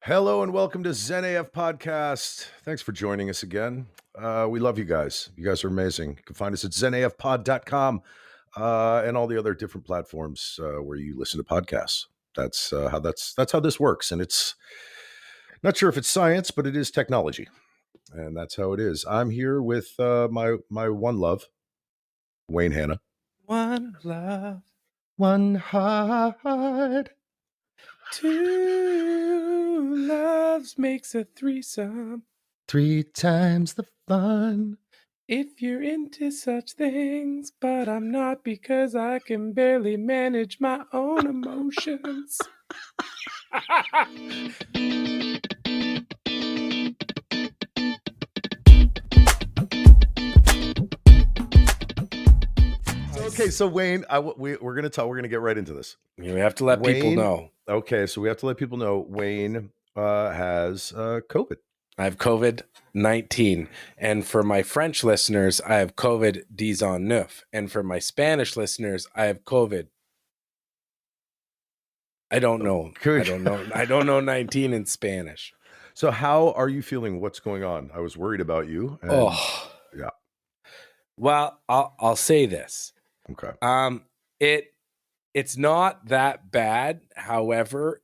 Hello and welcome to ZenAF Podcast. Thanks for joining us again. We love you guys. You guys are amazing. You can find us at zenafpod.com and all the other different platforms where you listen to podcasts. That's how this works. And it's not sure if it's science, but it is technology. And that's how it is. I'm here with my one love, Wayne Hanna. One love, One heart. two loves makes a threesome. 3 times the fun. If you're into such things, but I'm not because I can barely manage my own emotions. Okay, so Wayne, we're gonna get right into this. We have to let people Wayne- know. Okay, so we have to let people know Wayne has COVID. I have COVID-19. And for my French listeners, I have COVID-19. And for my Spanish listeners, I have COVID. I don't know. I don't know 19 in Spanish. So how are you feeling? What's going on? I was worried about you. Yeah. Well, I'll say this. Okay. It's not that bad. However,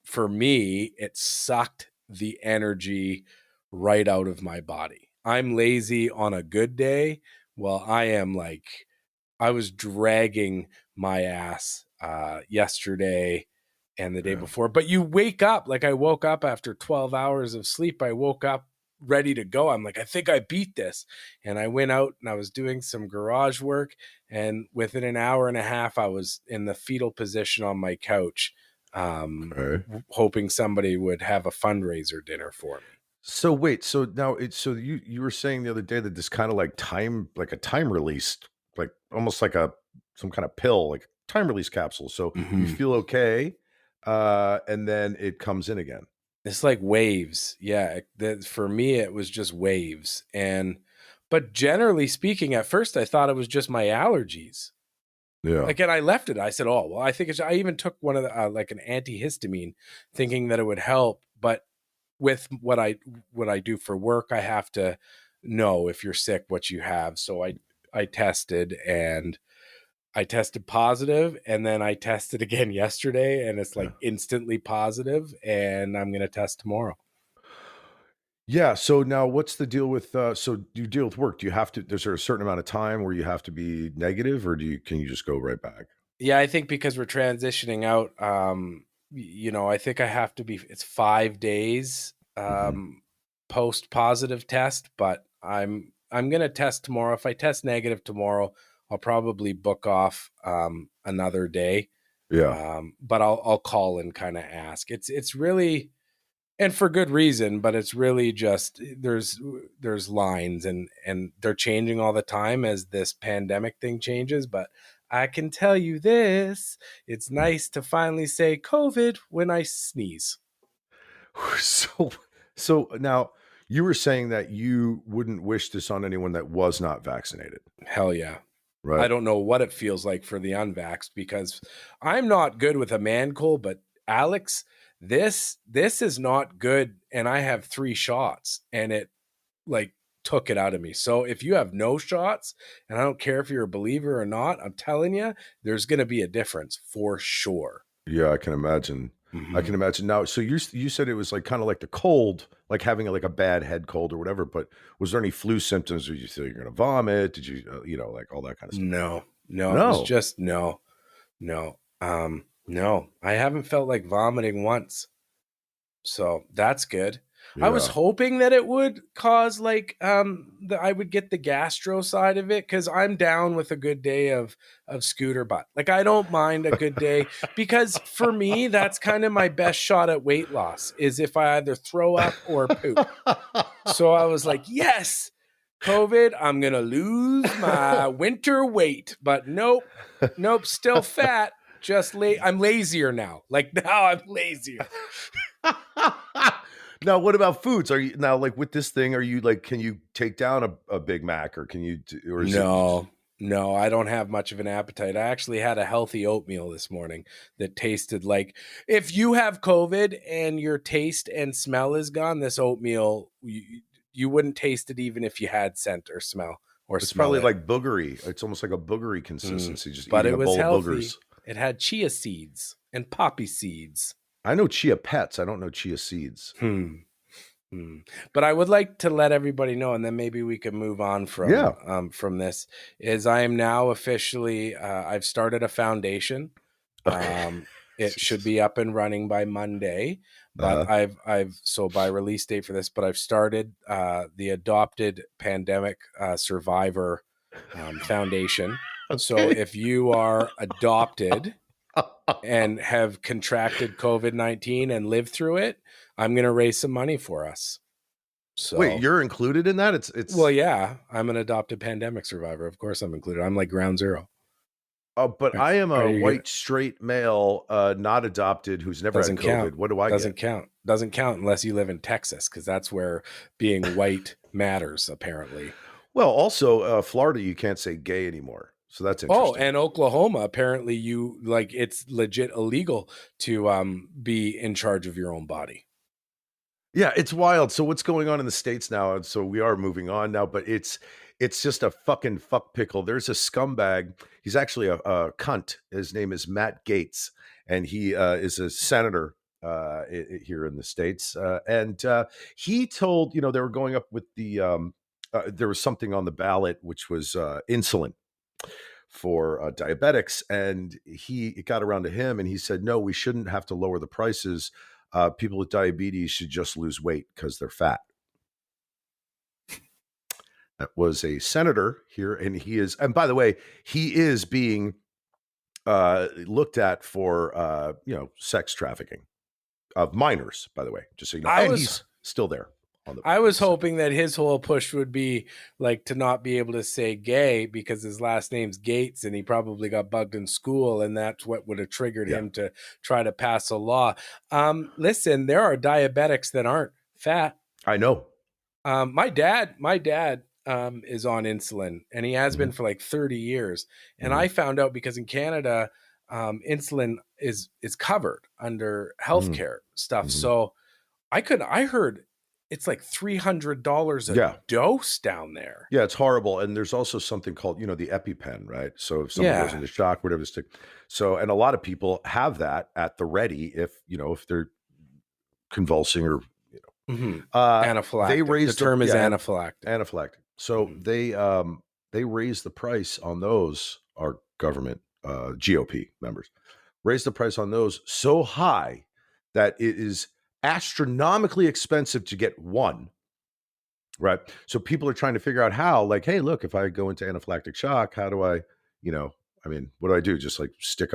for me, it sucked the energy right out of my body. I'm lazy on a good day. Well, I was dragging my ass yesterday and the day before. But you wake up, like I woke up after 12 hours of sleep. I woke up ready to go. I'm like, I think I beat this. And I went out and I was doing some garage work. And within an hour and a half, I was in the fetal position on my couch, hoping somebody would have a fundraiser dinner for me. So wait, so now so you were saying the other day that this kind of like a time release, like almost like some kind of pill, like time release capsule. So you feel okay, and then it comes in again. It's like waves. Yeah. For me, it was just waves. But generally speaking, at first I thought it was just my allergies. Yeah. Like, and I left it. I said, oh, well, I think I even took one of the, like an antihistamine thinking that it would help. But with what I do for work, I have to know if you're sick, what you have. So I tested and I tested positive, and then I tested again yesterday, and it's like instantly positive, and I'm going to test tomorrow. Yeah. So now what's the deal with, so you deal with work? Do you have to, there's there a certain amount of time where you have to be negative or can you just go right back? Yeah. I think because we're transitioning out, I think I have to it's 5 days, post positive test, but I'm going to test tomorrow. If I test negative tomorrow, I'll probably book off, another day. Yeah. But I'll call and kind of ask. It's really, and for good reason, but it's really just there's lines and they're changing all the time as this pandemic thing changes. But I can tell you this, it's nice to finally say COVID when I sneeze. So now you were saying that you wouldn't wish this on anyone that was not vaccinated. Hell yeah. Right. I don't know what it feels like for the unvaxxed because I'm not good with a man cold, but Alex, this is not good. And I have 3 shots and it like took it out of me. So if you have no shots, and I don't care if you're a believer or not, I'm telling you, there's going to be a difference for sure. Yeah, I can imagine. I can imagine. Now, so you said it was like kind of like the cold, like having like a bad head cold or whatever, but was there any flu symptoms? Did you feel you're going to vomit? Did you, like all that kind of stuff? No. No. It was just no. I haven't felt like vomiting once. So that's good. Yeah. I was hoping that it would cause like that I would get the gastro side of it, because I'm down with a good day of scooter butt. Like I don't mind a good day because for me that's kind of my best shot at weight loss is if I either throw up or poop. So I was like, yes, COVID, I'm gonna lose my winter weight, but nope, still fat. Just I'm lazier now. Like now I'm lazier. Now, what about foods? Are you now like with this thing? Are you like, can you take down a Big Mac or can you, or is No, No, I don't have much of an appetite. I actually had a healthy oatmeal this morning that tasted like, if you have COVID and your taste and smell is gone, this oatmeal, you wouldn't taste it even if you had scent or It's smell probably it. like boogery. It's almost like a boogery Mm. consistency, just But eating it a was bowl of boogers. healthy. It had chia seeds and poppy seeds. I know chia pets. I don't know chia seeds. Hmm. Hmm. But I would like to let everybody know, and then maybe we could move on Yeah. from this. Is I am now officially I've started a foundation. Okay. Um, it should Jesus. be up and running by Monday, but Uh-huh. I've so by release date for this, but I've started the Adopted Pandemic Survivor Foundation. So Okay. if you are adopted and have contracted COVID-19 and lived through it, I'm going to raise some money for us. Wait, So, you're included in that? well, It's yeah, I'm an adopted pandemic survivor. Of course, I'm included. I'm like ground zero. but Are, I am are a you gonna? white straight male, not adopted, who's never had Doesn't count. COVID. What do I get? Doesn't count. Doesn't count unless you live in Texas, because that's where being white matters, apparently. Well, also, Florida, you can't say gay anymore. So that's Oh, interesting. and Oklahoma, apparently, you like it's legit illegal to be in charge of your own body. Yeah, it's wild. So what's going on in the States now? And so we are moving on now, but it's just a fucking fuck pickle. There's a scumbag. He's actually a cunt. His name is Matt Gaetz, and he is a senator here in the States. And he told, they were going up with there was something on the ballot, which was insulin for diabetics, and it got around to him, and he said, no, we shouldn't have to lower the prices. People with diabetes should just lose weight because they're fat. That was a senator here, and and by the way, he is being looked at for sex trafficking of minors, by the way, just so you know, I and was he's still there on I in was the Senate. hoping that his whole push would be like to not be able to say gay because his last name's Gates and he probably got bugged in school, and that's what would have triggered Yeah, him to try to pass a law. Listen, there are diabetics that aren't fat. I know. My dad is on insulin, and he has Hmm. been for like 30 years. And Hmm. I found out because in Canada, insulin is covered under Hmm. healthcare stuff. Hmm. So I heard it's like $300 a Yeah. dose down there. Yeah, it's horrible. And there's also something called, the EpiPen, right? So if someone goes Yeah. into shock, whatever, stick. So, and a lot of people have that at the ready if they're convulsing or, you Mhm. they Anaphylactic. The raised term is anaphylactic. anaphylactic. So Mhm. they raised the price on those, our government, GOP members, raised the price on those so high that it is astronomically expensive to get one. Right. So people are trying to figure out how, like, hey, look, if I go into anaphylactic shock, how do what do I do? Just like stick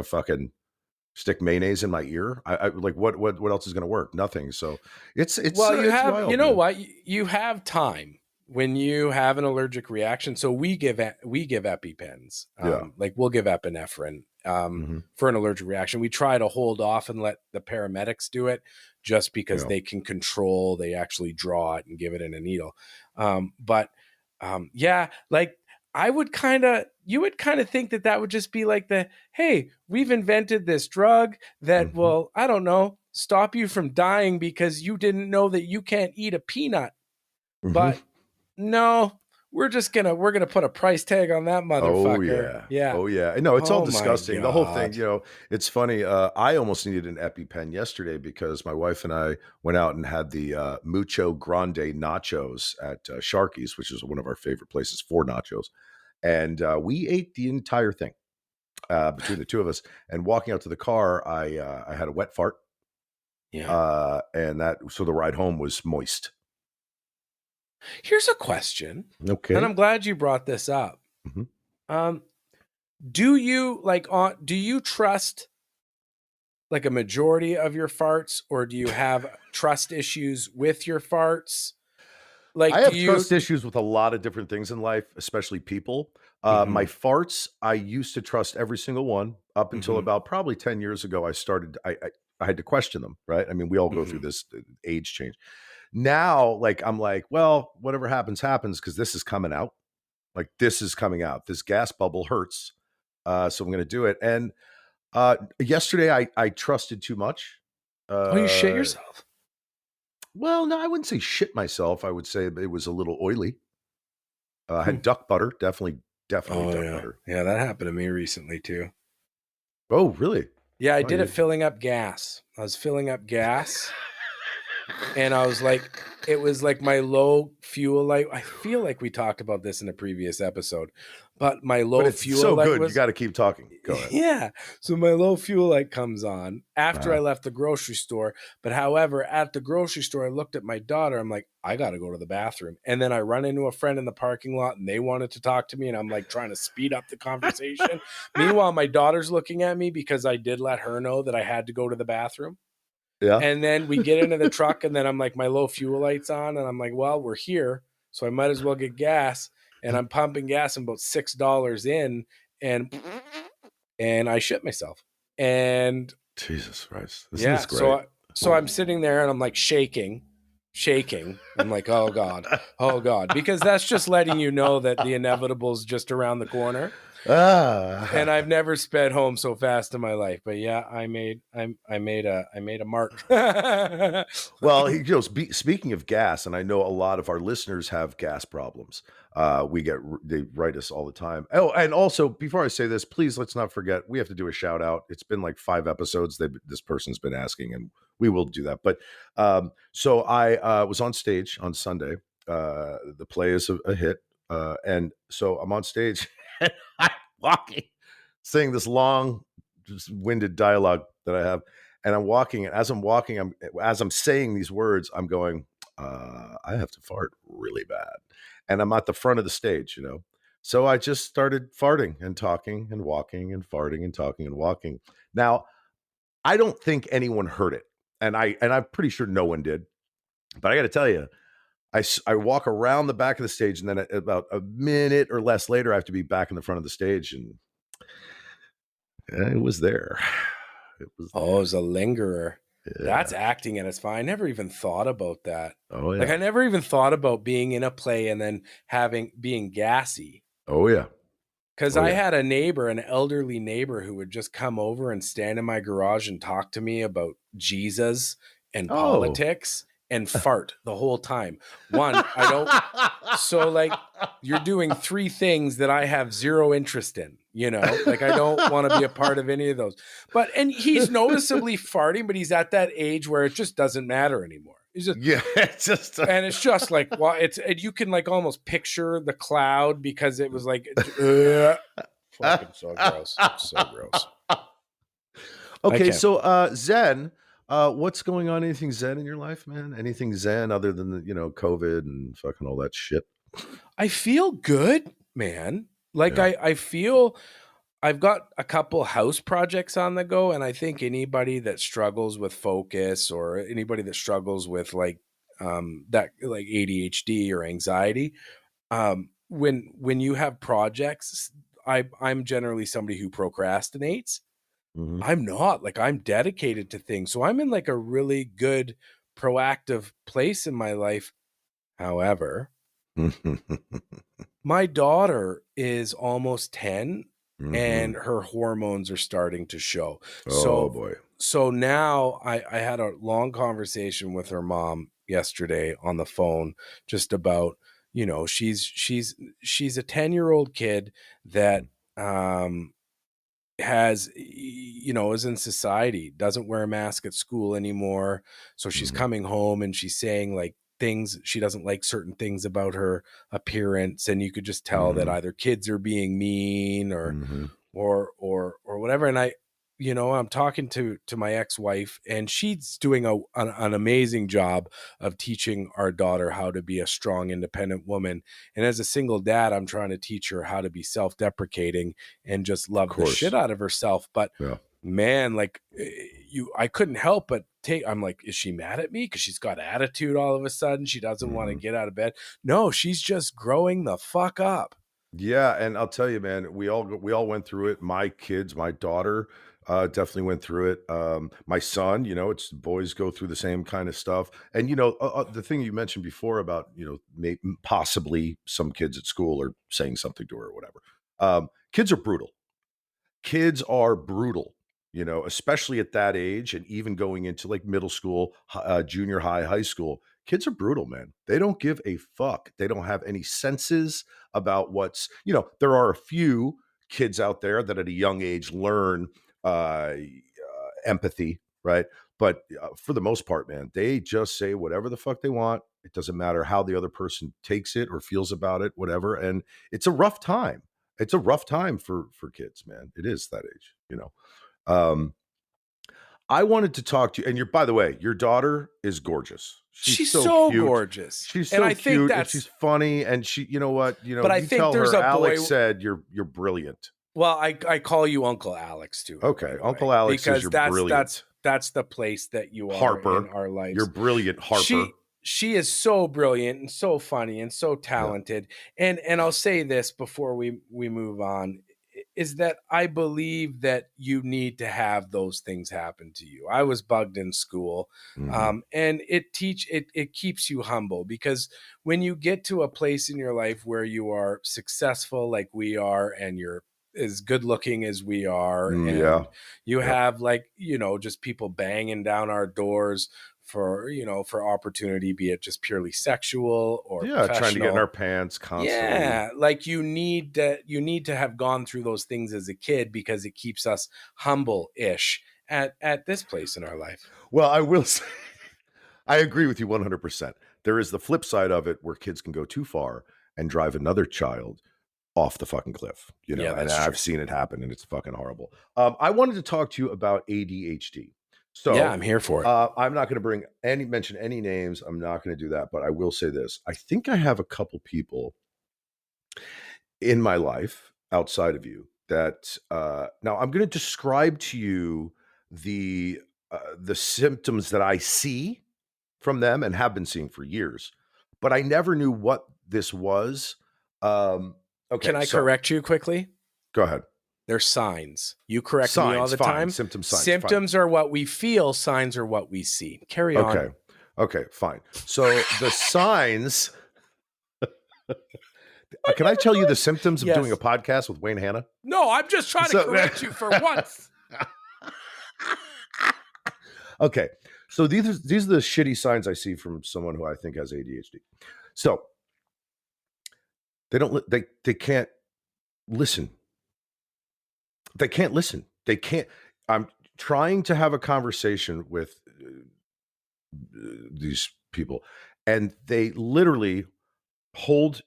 mayonnaise in my ear? I like what else is going to work? Nothing. So Well, it's you wild, know man. what? You have time when you have an allergic reaction. So we give EpiPens. Yeah. Like we'll give epinephrine Hmm. for an allergic reaction. We try to hold off and let the paramedics do it just because Yeah. they can control, they actually draw it and give it in a needle. But yeah, like you would kind of think that that would just be like hey, we've invented this drug that Hmm. will, I don't know, stop you from dying because you didn't know that you can't eat a peanut. Hmm. But no, we're gonna put a price tag on that Oh motherfucker. yeah. Yeah. Oh yeah. No, it's all Oh my disgusting. The whole thing, god. it's funny. I almost needed an EpiPen yesterday because my wife and I went out and had the Mucho Grande nachos at Sharky's, which is one of our favorite places for nachos. And we ate the entire thing between the two of us. And walking out to the car, I had a wet fart, Yeah. and so the ride home was moist. Here's a question, and Okay. I'm glad you brought this up. Mhm. Um, do you trust like a majority of your farts, or do you have trust issues with your farts? I Like, do have you? trust issues with a lot of different things in life, especially people. My Mhm, farts, I used to trust every single one up until mhm, about probably 10 years ago. I had to question them, right? I mean, we all go through mhm. this age change. Now, like, I'm like, well, whatever happens, happens because this is coming out. Like, this is coming out. This gas bubble hurts. So I'm going to do it. And yesterday I trusted too much. Oh, you shit Uh, yourself? well, no, I wouldn't say shit myself. I would say it was a little oily. I Hmm. had duck butter, definitely Oh duck yeah. butter. Yeah, that happened to me recently too. Oh, really? Yeah, I Oh, did it you filling up gas. I was filling up gas and I was like, it was like my low fuel light. I feel like we talked about this in a previous episode, but my but low it's fuel so light good. You was, got to keep talking. Go ahead. yeah. So my low fuel light comes on after Uh-huh. I left the grocery store. But however, at the grocery store, I looked at my daughter. I'm like, I got to go to the bathroom. And then I run into a friend in the parking lot and they wanted to talk to me. And I'm like trying to speed up the conversation. Meanwhile, my daughter's looking at me because I did let her know that I had to go to the bathroom. Yeah. And then we get into the truck, and then I'm like, my low fuel light's on, and I'm like, well, we're here, so I might as well get gas. And I'm pumping gas, and about $6 in, and I shit myself. And Jesus Christ. Isn't yeah, this great? so I'm sitting there, and I'm like shaking. I'm like, oh God, because that's just letting you know that the inevitable is just around the corner. And I've Ah. never sped home so fast in my life. But yeah, I made a mark. Well, speaking of gas, and I know a lot of our listeners have gas problems. They write us all the time. Oh, and also before I say this, please let's not forget we have to do a shout out. It's been like 5 episodes this person's been asking, and we will do that. But so I was on stage on Sunday. The play is a hit, and so I'm on stage and I'm walking, saying this long, just winded dialogue that I have. And I'm walking, and as I'm saying these words, I'm going, I have to fart really bad. And I'm at the front of the stage, you know. So I just started farting and talking and walking and farting and talking and walking. Now, I don't think anyone heard it. And I'm pretty sure no one did. But I got to tell you, I walk around the back of the stage, and then about a minute or less later, I have to be back in the front of the stage, and it was there. It was Oh, there. as a lingerer. That's Yeah. acting at its fine. I never even thought about that. Oh Like yeah. I never even thought about being in a play and then being gassy. Oh yeah. Because Oh I yeah. had a neighbor, an elderly neighbor, who would just come over and stand in my garage and talk to me about Jesus and Oh. politics and fart the whole time. One, I don't. So, like, you're doing three things that I have zero interest in, you know? Like, I don't want to be a part of any of those. And he's noticeably farting, but he's at that age where it just doesn't matter anymore. He's just, Yeah, it's just and it's just like, well, you can like almost picture the cloud because it was like, fucking so gross. So gross. I Okay, can't. so Zen, what's going on? Anything Zen in your life, man? Anything Zen other than COVID and fucking all that shit? I feel good, man. Like Yeah. I feel I've got a couple house projects on the go, and I think anybody that struggles with focus or anybody that struggles with that like ADHD or anxiety, when you have projects, I'm generally somebody who procrastinates. Mhm. I'm not, like, I'm dedicated to things. So I'm in like a really good proactive place in my life. However, my daughter is almost 10 and Mhm. her hormones are starting to show. Oh So boy. so now I had a long conversation with her mom yesterday on the phone just about, she's a 10-year-old kid that um is in society, doesn't wear a mask at school anymore. So she's Mhm. coming home and she's saying like things, she doesn't like certain things about her appearance. And you could just tell that Mhm. either kids are being mean Mhm. or whatever. And I'm talking to my ex-wife, and she's doing an amazing job of teaching our daughter how to be a strong, independent woman. And as a single dad, I'm trying to teach her how to be self-deprecating and just Of love the shit course. out of herself. But Yeah. man, like I couldn't help but I'm like, is she mad at me because she's got attitude all of a sudden? She doesn't want to Mhm. get out of bed. No, she's just growing the fuck up. Yeah, and I'll tell you, man, we all went through it. My kids, my daughter, Definitely went through it. My son, it's boys go through the same kind of stuff. And the thing you mentioned before about possibly some kids at school are saying something to her or whatever. Kids are brutal. Kids are brutal, especially at that age and even going into like middle school, junior high, high school. Kids are brutal, man. They don't give a fuck. They don't have any senses about there are a few kids out there that at a young age learn empathy, right? But for the most part, man, they just say whatever the fuck they want. It doesn't matter how the other person takes it or feels about it, whatever. And it's a rough time. It's a rough time for kids, man. It is that age. Um, I wanted to talk to you, and by the way, your daughter is gorgeous. She's She's so so cute. gorgeous. She's And so I think cute, and she's that's, funny, and you know what? but I You think tell there's her, a boy. Alex said you're brilliant. Well, I call you Uncle Alex to her, by Okay, the Uncle way, Alex says because you're brilliant. that's the place that you are in Harper, our you're lives. brilliant, Harper. She is so brilliant and so funny and so Yeah. talented. And I'll say this before we move on, is that I believe that you need to have those things happen to you. I was bugged in school, Mhm. and it keeps you humble, because when you get to a place in your life where you are successful like we are, and you're as good looking as we are, Yeah. and you Yep. have, like, just people banging down our doors for opportunity, be it just purely sexual or Yeah, trying to get in our professional. pants constantly. Yeah, like, you need to have gone through those things as a kid, because it keeps us humble-ish at this place in our life. Well, I will say I agree with you 100%. There is the flip side of it where kids can go too far and drive another child off the fucking cliff, Yeah, and that's I've true. seen it happen and it's fucking horrible. I wanted to talk to you about ADHD. Yeah, So, I'm here for it. I'm not going to mention any names. I'm not going to do that, but I will say this. I think I have a couple people in my life outside of you that now I'm going to describe to you the symptoms that I see from them and have been seeing for years, but I never knew what this was. Okay, Can I so correct you quickly? go ahead. They're signs. You correct me all Signs, the fine. time. Symptom signs, fine. Symptoms are what we feel, signs are what we see. Carry Okay. on. Okay, fine. So the signs, can I tell you the symptoms of doing a Yes. podcast with Wayne Hanna? No, I'm just trying to So correct you for once. okay. So these are the shitty signs I see from someone who I think has ADHD. So they can't listen. They can't listen. They can't. I'm trying to have a conversation with these people, and they literally hold.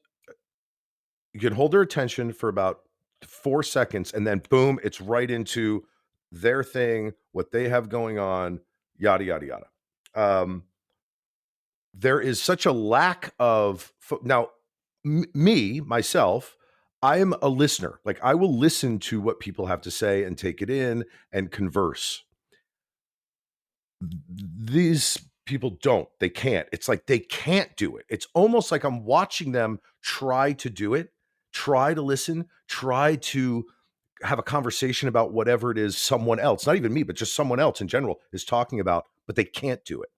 You can hold their attention for about 4 seconds, and then boom, it's right into their thing, what they have going on, yada yada yada. Um, there is such a lack of now. Me myself, I am a listener. Like I will listen to what people have to say and take it in and converse. These people don't. They can't. It's like they can't do it. It's almost like I'm watching them try to do it, try to listen, try to have a conversation about whatever it is someone else, not even me, but just someone else in general is talking about, but they can't do it.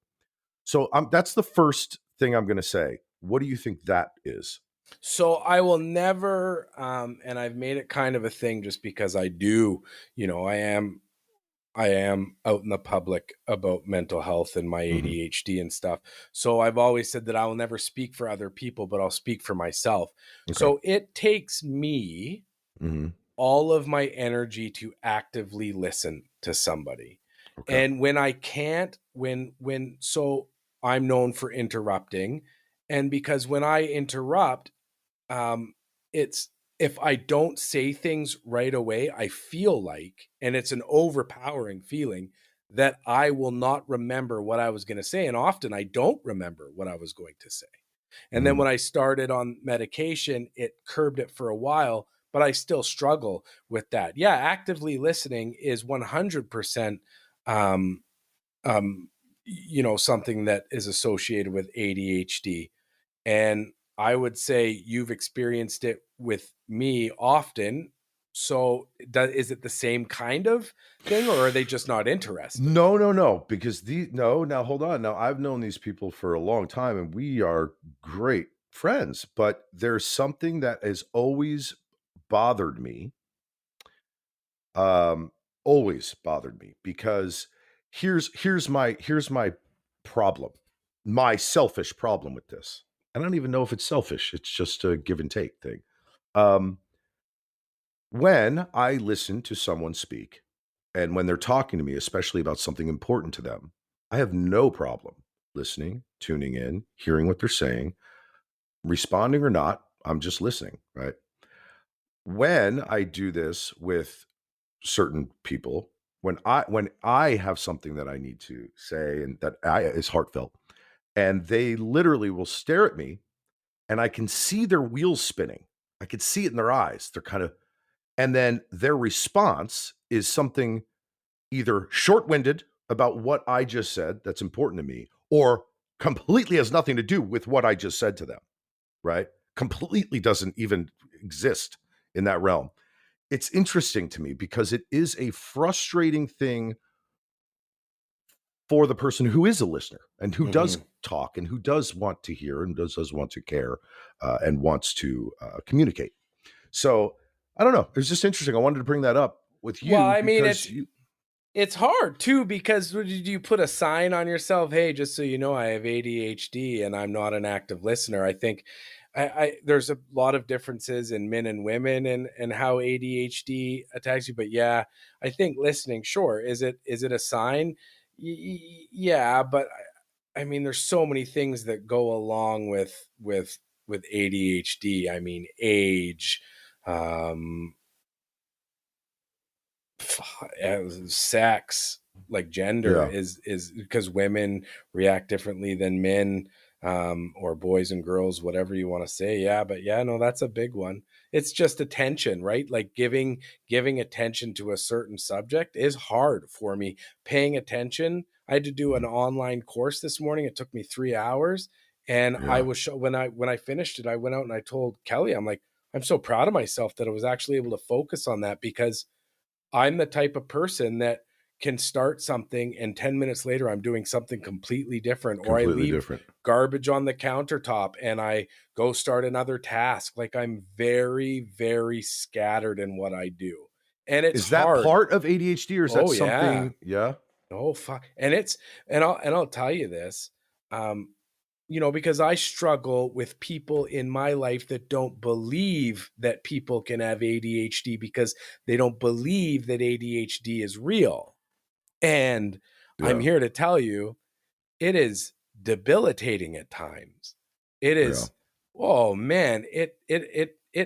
So that's the first thing I'm going to say. What do you think that is? So I will never, and I've made it kind of a thing, just because I do, I am out in the public about mental health and my Mhm. ADHD and stuff. So I've always said that I will never speak for other people, but I'll speak for myself. Okay. So it takes me Mhm. all of my energy to actively listen to somebody. Okay. And when I can't, so I'm known for interrupting. And because when I interrupt, um, it's if I don't say things right away, I feel like, and it's an overpowering feeling, that I will not remember what I was going to say. And often I don't remember what I was going to say. And then Mhm. when I started on medication, it curbed it for a while, but I still struggle with that. Yeah, actively listening is 100% um, something that is associated with ADHD. And I would say you've experienced it with me often. So, is it the same kind of thing, or are they just not interested? No, no, no, because no, now hold on. Now I've known these people for a long time and we are great friends, but there's something that has always bothered me. Um Always bothered me because here's my problem. My selfish problem with this. I don't even know if it's selfish. It's just a give and take thing. Um when I listen to someone speak and when they're talking to me, especially about something important to them, I have no problem listening, tuning in, hearing what they're saying, responding or not. I'm just listening, right? When I do this with certain people, when I have something that I need to say and that is heartfelt, and they literally will stare at me, and I can see their wheels spinning. I can see it in their eyes. They're kind of, and then their response is something either short-winded about what I just said that's important to me, or completely has nothing to do with what I just said to them, right? Completely doesn't even exist in that realm. It's interesting to me because it is a frustrating thing for the person who is a listener and who does Mhm. talk and who does want to hear and does want to care, and wants to communicate. So I don't know. It was just interesting. I wanted to bring that up with Well, you I mean, because you, it's hard too because do you put a sign on yourself? Hey, just so you know, I have ADHD and I'm not an active listener. I think I there's a lot of differences in men and women and how ADHD attacks you. But yeah, I think listening, sure, is it a sign? Yeah, but I mean, there's so many things that go along with ADHD. I mean, age, um, sex, like gender yeah, is because women react differently than men, or boys and girls, whatever you want to say. Yeah, but yeah, no, that's a big one. It's just attention, right? Like giving attention to a certain subject is hard for me. Paying attention, I had to do an mhm, online course this morning. It took me 3 hours, and I yeah, was when I finished it, I went out and I told Kelly, I'm like, I'm so proud of myself that I was actually able to focus on that because I'm the type of person that can start something and 10 minutes later I'm doing something completely different, or I completely leave different. garbage on the countertop and I go start another task. Like I'm very, very scattered in what I do. And it's Is that hard. part of ADHD or is that Oh yeah. something? Yeah, Oh fuck. And it's and I'll tell you this. Um because I struggle with people in my life that don't believe that people can have ADHD because they don't believe that ADHD is real. And I'm yeah, here to tell you, it is debilitating at times. It yeah, is, oh man, it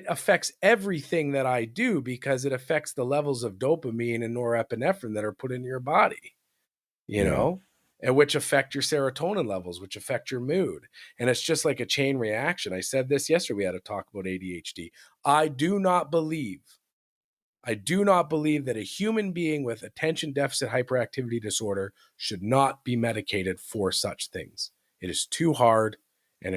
affects everything that I do because it affects the levels of dopamine and norepinephrine that are put into your body, you yeah. know, and which affect your serotonin levels, which affect your mood. And it's just like a chain reaction. I said this yesterday. We had a talk about ADHD. I do not believe, I do not believe that a human being with attention deficit hyperactivity disorder should not be medicated for such things. It is too hard, and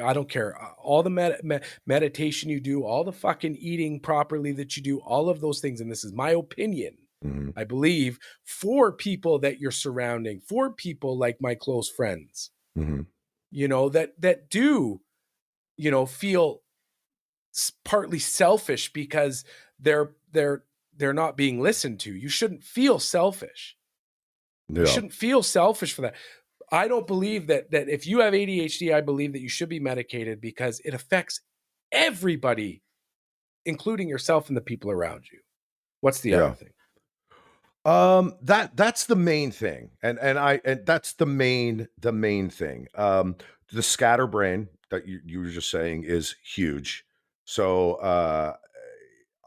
I don't care, all the meditation you do, all the fucking eating properly that you do, all of those things, and this is my opinion. Mhm, I believe for people that you're surrounding, for people like my close friends, mhm. that do, feel partly selfish because they're not being listened to. You shouldn't feel selfish. You Yeah, shouldn't feel selfish for that. I don't believe that if you have ADHD, I believe that you should be medicated because it affects everybody, including yourself and the people around you. What's the other yeah. thing? That's the main thing, and that's the main thing. The scatterbrain that you were just saying is huge. So,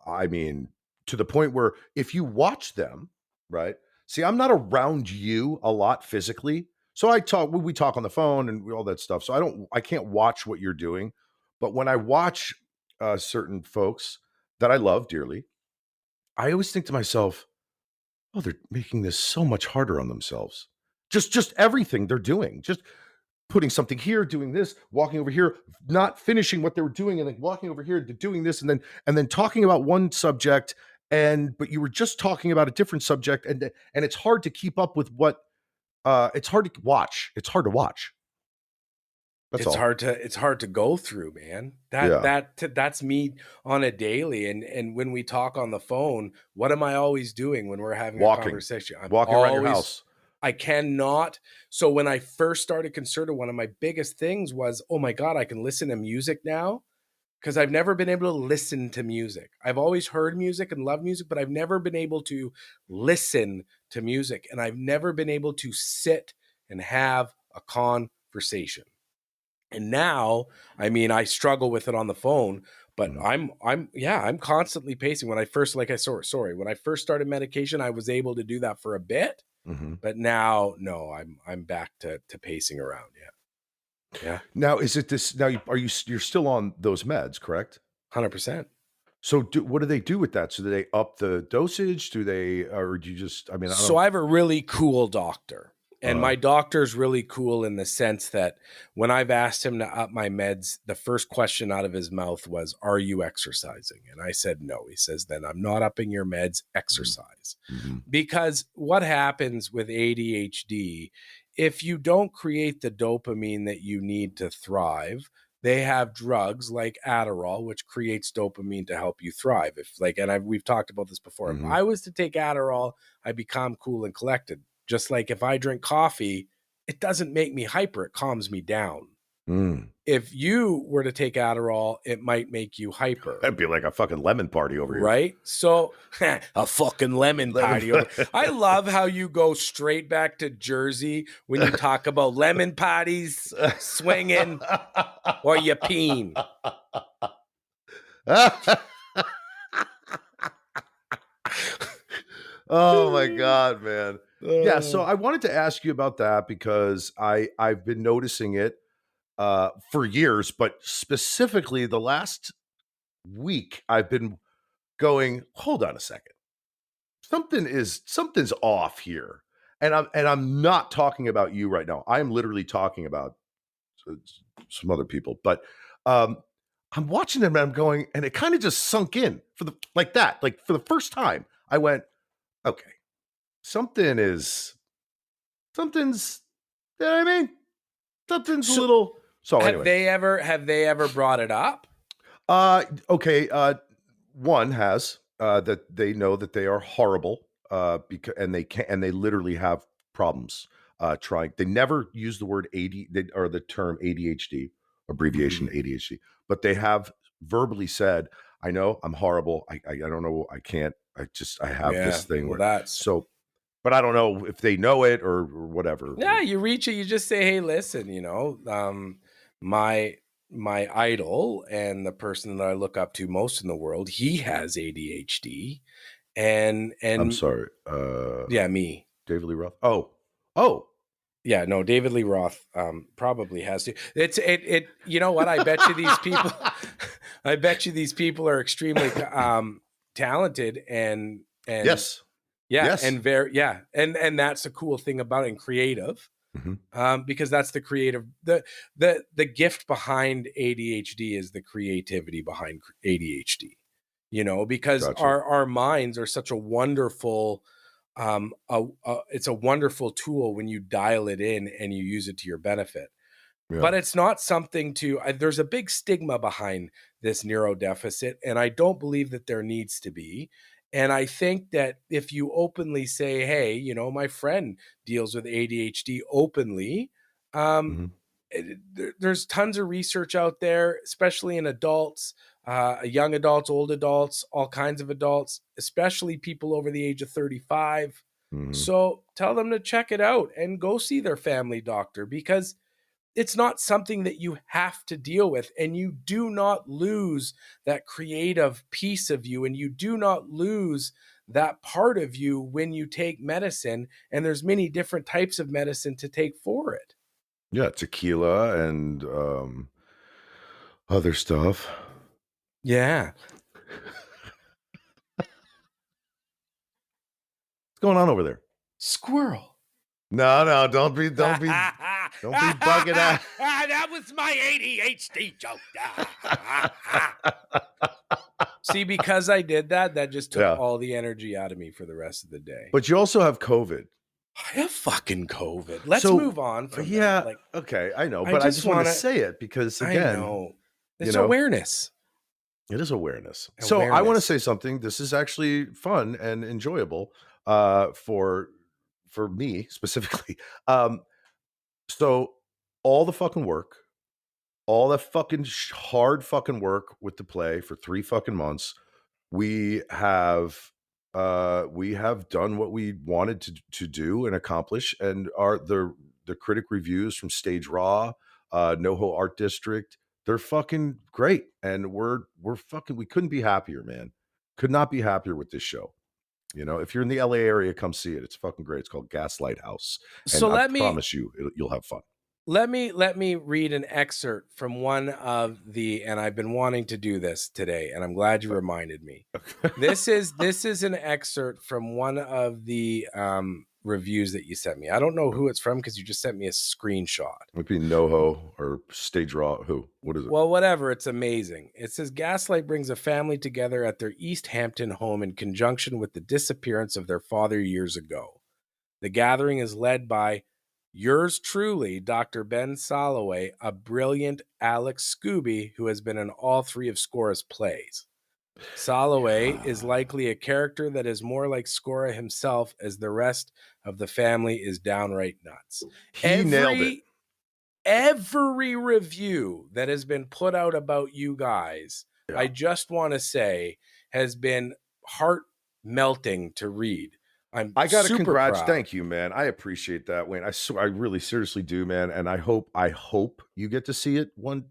I mean, to the point where if you watch them, right? See, I'm not around you a lot physically, so we talk on the phone and all that stuff. So I can't watch what you're doing, but when I watch certain folks that I love dearly, I always think to myself, oh, they're making this so much harder on themselves. Just everything they're doing. Just putting something here, doing this, walking over here, not finishing what they were doing, and then walking over here to doing this, and then talking about one subject, but you were just talking about a different subject, and it's hard to keep up with what it's hard to watch. It's hard to watch. That's all. It's hard to go through, man. Yeah. That's me on a daily. And when we talk on the phone, what am I always doing when we're having a Walking. conversation? I'm Walking around your always house. I cannot. So when I first started Concerta, one of my biggest things was, oh my God, I can listen to music now. Because I've never been able to listen to music. I've always heard music and loved music, but I've never been able to listen to music. And I've never been able to sit and have a conversation. And now, I mean, I struggle with it on the phone, but I'm constantly pacing. When I first, when I first started medication, I was able to do that for a bit, but now, no, I'm back to pacing around. Yeah. Now, is it this? Now, you're still on those meds, correct? 100%. So, what do they do with that? So, do they up the dosage? Or do you just? I mean, I don't. I have a really cool doctor. And my doctor's really cool in the sense that when I've asked him to up my meds, the first question out of his mouth was, "Are you exercising?" And I said, "No." He says, "Then I'm not upping your meds, exercise." Because what happens with ADHD, if you don't create the dopamine that you need to thrive, they have drugs like Adderall, which creates dopamine to help you thrive. We've talked about this before. If I was to take Adderall, I become cool and collected. Just like if I drink coffee, it doesn't make me hyper. It calms me down. If you were to take Adderall, it might make you hyper. That'd be like a fucking lemon party over here. Right? So a fucking lemon party. I love how you go straight back to Jersey when you talk about lemon parties, swinging, or you peen. Oh my God, man. Yeah, so I wanted to ask you about that because I've been noticing it for years, but specifically the last week I've been going, hold on a second. Something's off here. And I'm not talking about you right now. I'm literally talking about some other people, but I'm watching them and I'm going, and it kind of just sunk in for the first time. I went, okay, something's, you know what I mean? Something's a little. So anyway, have they ever brought it up? Okay. One has that they know that they are horrible because they literally have problems trying. They never use the word or the term ADHD, abbreviation ADHD, but they have verbally said, "I know I'm horrible. I don't know. I can't. I have this thing where so." But I don't know if they know it or whatever. Yeah, you reach it, you just say, "Hey, listen, my idol and the person that I look up to most in the world, he has ADHD." And I'm sorry. Yeah, me. David Lee Roth. Oh. Yeah, no, David Lee Roth probably has to. It you know what? I bet you these people are extremely talented and yes. Yeah, yes. and and that's the cool thing about it, and creative, because that's the creative. The gift behind ADHD is the creativity behind ADHD. Because Gotcha. our minds are such a wonderful, it's a wonderful tool when you dial it in and you use it to your benefit. Yeah. But it's not something there's a big stigma behind this neurodeficit, and I don't believe that there needs to be. And I think that if you openly say, "Hey, my friend deals with ADHD," openly, there's tons of research out there, especially in adults, young adults, old adults, all kinds of adults, especially people over the age of 35. So tell them to check it out and go see their family doctor, because it's not something that you have to deal with, and you do not lose that creative piece of you, and you do not lose that part of you when you take medicine. And there's many different types of medicine to take for it. Yeah, tequila and other stuff. Yeah. What's going on over there? Squirrel. No, don't be bugging out. That was my ADHD joke. See, because I did that, that just took Yeah. all the energy out of me for the rest of the day. But you also have COVID. I have fucking COVID. Let's So, move on from yeah, that. Like, okay, I know, I but I just just want to wanna say it because I again, know. you It's know, awareness. it is awareness. So I want to Awareness. say something. This is actually fun and enjoyable for me specifically. Um, so all the fucking work, all that fucking hard fucking work with the play for 3 fucking months, we have done what we wanted to do and accomplish, and our the critic reviews from Stage Raw, NoHo Art District, they're fucking great, and we're fucking we couldn't be happier, man. Could not be happier with this show. You know, if you're in the LA area, come see it. It's fucking great. It's called Gaslight House, So and I let me promise you, you'll have fun. let me read an excerpt from one of the, and I've been wanting to do this today, and I'm glad you reminded me. This is an excerpt from one of the reviews that you sent me. I don't know who it's from because you just sent me a screenshot. Might be NoHo or Stage Raw. Who? What is it? Well, whatever. It's amazing. It says Gaslight brings a family together at their East Hampton home in conjunction with the disappearance of their father years ago. The gathering is led by yours truly, Dr. Ben Soloway, a brilliant Alex Skuby who has been in all 3 of Scora's plays. Soloway is likely a character that is more like Scora himself, as the rest of the family is downright nuts. He nailed it. Every review that has been put out about you guys, Yeah. I just want to say, has been heart melting to read. I got to super congrats. proud. Thank you, man. I appreciate that, Wayne. I really seriously do, man. And I hope you get to see it and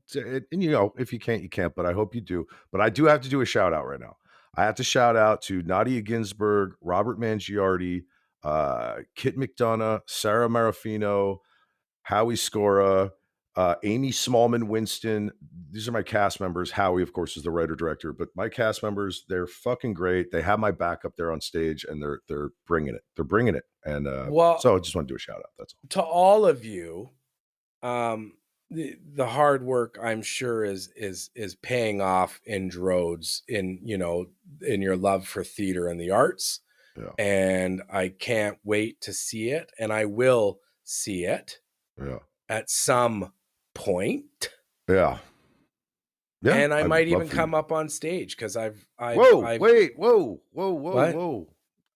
you know, if you can't, you can't, but I hope you do. But I do have to do a shout out right now. I have to shout out to Nadia Ginsburg, Robert Mangiardi, Kit McDonough, Sarah Marafino, Howie Scora, Amy Smallman Winston. These are my cast members. Howie, of course, is the writer director, but my cast members, they're fucking great. They have my back up there on stage, and they're bringing it. They're bringing it, and so I just want to do a shout out. That's all. To all of you. The hard work, I'm sure, is paying off in droves in your love for theater and the arts. Yeah. And I can't wait to see it, and I will see it. Yeah. At some point. Yeah. Yeah. And I might even come up on stage because I've whoa.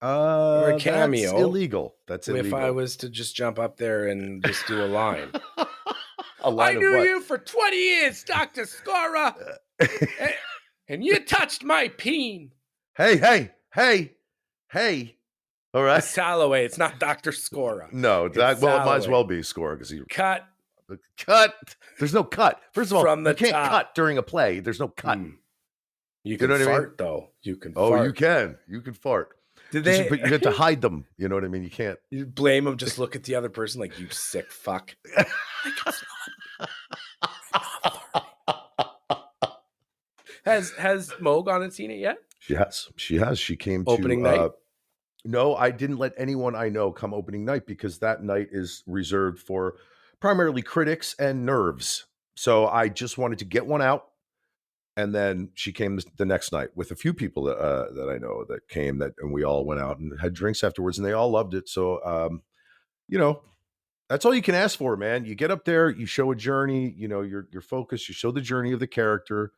Or a cameo. That's illegal. That's illegal. If I was to just jump up there and just do a line. I knew you for 20 years, Dr. Scora. And you touched my peen. Hey. All right. It's Soloway. It's not Dr. Scora. No, it might as well be Scora because he cut. There's no cut. First of all, from the you can't top. Cut during a play. There's no cut. You can fart, though. You can fart. Oh, you can. You can fart. But you have to hide them. You know what I mean? You can't. You blame them. Just look at the other person like, you sick fuck. Has Mo gone and seen it yet? She has. She came opening night. No, I didn't let anyone I know come opening night because that night is reserved for primarily critics and nerves. So I just wanted to get one out. And then she came the next night with a few people that I know that came, and we all went out and had drinks afterwards, and they all loved it. So, that's all you can ask for, man. You get up there, you show a journey, you're focused, you show the journey of the character,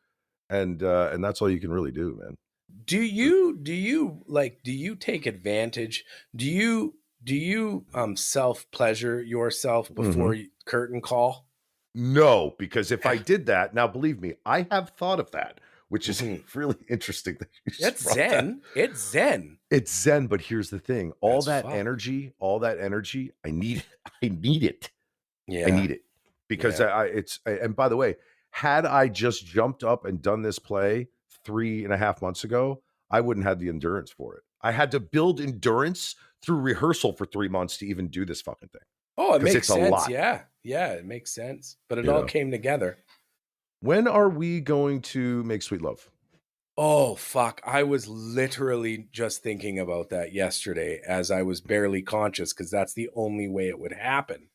and that's all you can really do, man. Do you take advantage? Do you self-pleasure yourself before curtain call? No, because if I did that, now believe me, I have thought of that, which is really interesting. It's zen. It's zen. It's zen, but here's the thing: all that energy, I need it. Yeah, I need it because and by the way, had I just jumped up and done this play 3.5 months ago, I wouldn't have the endurance for it. I had to build endurance through rehearsal for 3 months to even do this fucking thing. Oh, it makes sense. Yeah, it makes sense. But it all came together. When are we going to make Sweet Love? Oh, fuck. I was literally just thinking about that yesterday as I was barely conscious because that's the only way it would happen.